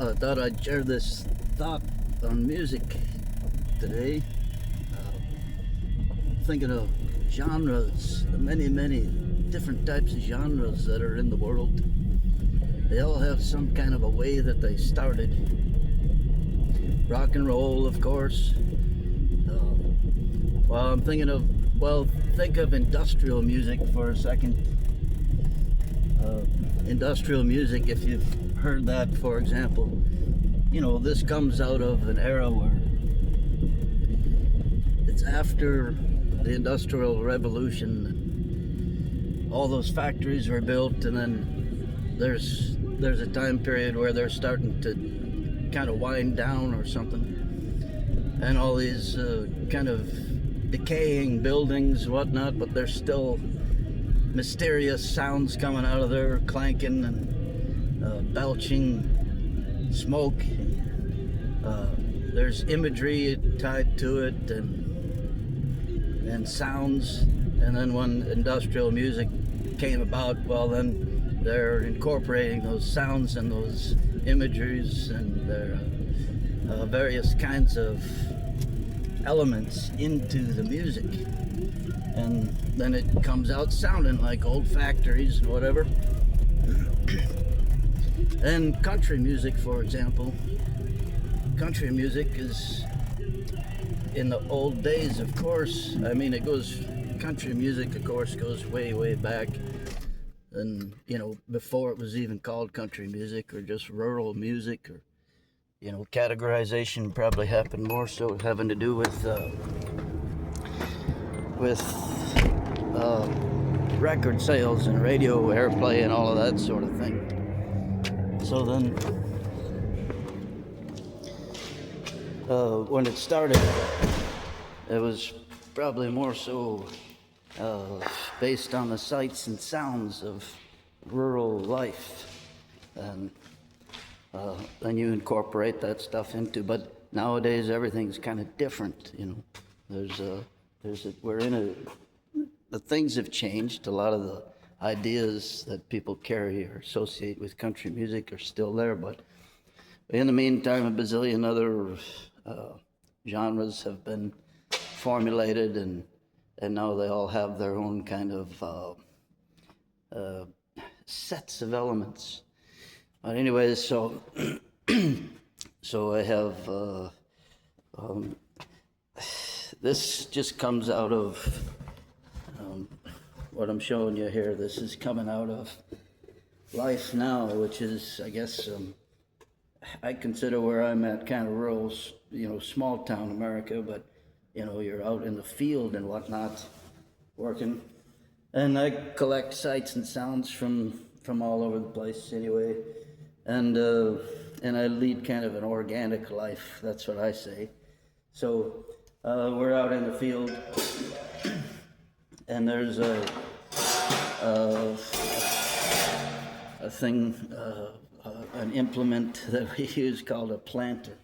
I thought I'd share this thought on music today. Thinking of genres, the many different types of genres that are in the world. They all have some kind of a way that they started. Rock and roll, of course. I'm thinking of, think of industrial music for a second. Industrial music, if you've heard that, for example, this comes out of an era where it's after the Industrial Revolution. And all those factories were built, and then there's a time period where they're starting to kind of wind down or something, and all these kind of decaying buildings and whatnot, but there's still mysterious sounds coming out of there, clanking and belching smoke. There's imagery tied to it and sounds. And then when industrial music came about, then they're incorporating those sounds and those imageries and their various kinds of elements into the music. And then it comes out sounding like old factories and whatever. And country music, for example. Country music is, in the old days, of course, country music, of course, goes way back. And, before it was even called country music or just rural music, or, categorization probably happened more so having to do with record sales and radio airplay and all of that sort of thing. So then, when it started, it was probably more so based on the sights and sounds of rural life, and then you incorporate that stuff into. But nowadays everything's kind of different. The things have changed. A lot of the ideas that people carry or associate with country music are still there, but in the meantime, a bazillion other genres have been formulated, and now they all have their own kind of sets of elements. But anyways, so I have this just comes out of what I'm showing you here. This is coming out of life now, which is, I guess, I consider where I'm at kind of rural, small town America, but you're out in the field and whatnot working. And I collect sights and sounds from all over the place anyway. And I lead kind of an organic life, that's what I say. So we're out in the field, and there's a thing, an implement that we use called a planter.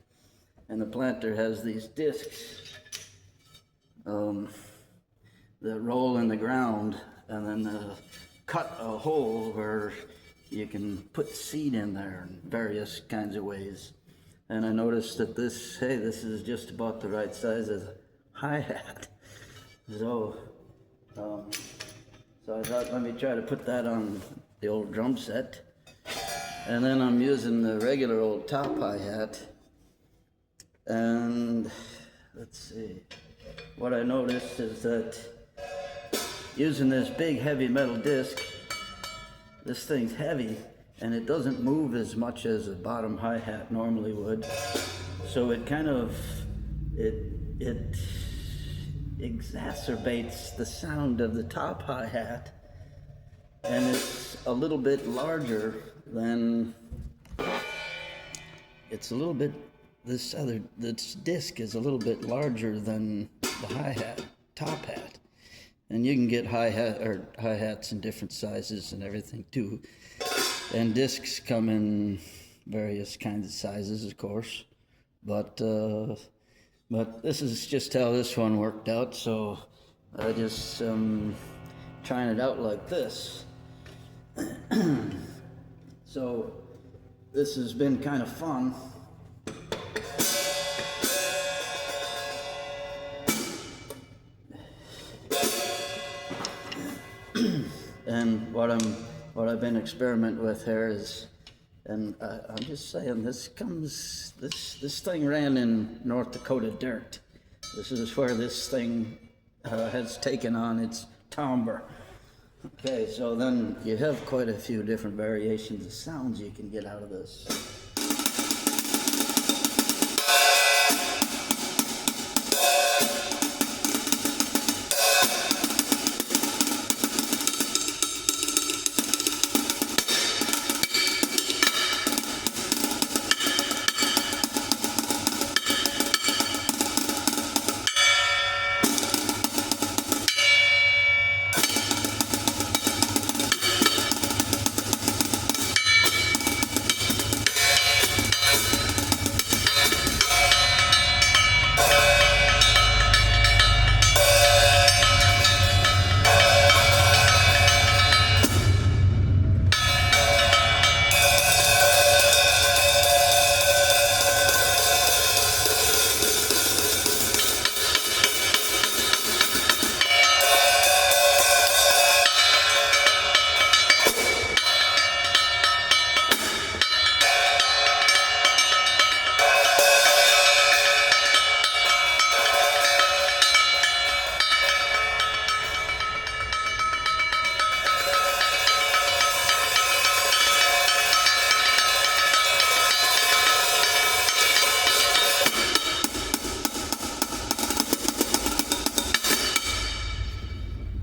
And the planter has these discs that roll in the ground, and then cut a hole where you can put seed in there in various kinds of ways. And I noticed that this is just about the right size as a hi-hat. So I thought, let me try to put that on the old drum set. And then I'm using the regular old top hi-hat. And let's see, what I noticed is that using this big heavy metal disc, this thing's heavy and it doesn't move as much as a bottom hi-hat normally would. So it kind of, it exacerbates the sound of the top hi-hat, and it's a little bit larger than, this disc is a little bit larger than the hi-hat, top hat. And you can get hi-hats in different sizes and everything too. And discs come in various kinds of sizes, of course. But this is just how this one worked out. So I just trying it out like this. So this has been kind of fun. And what I've been experimenting with here is, and I'm just saying, this thing ran in North Dakota dirt. This is where this thing has taken on its timbre. Okay, so then you have quite a few different variations of sounds you can get out of this.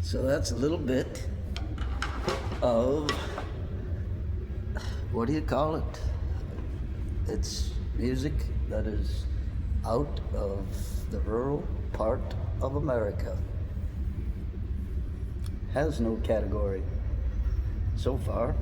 So that's a little bit of, what do you call it? It's music that is out of the rural part of America. Has no category so far.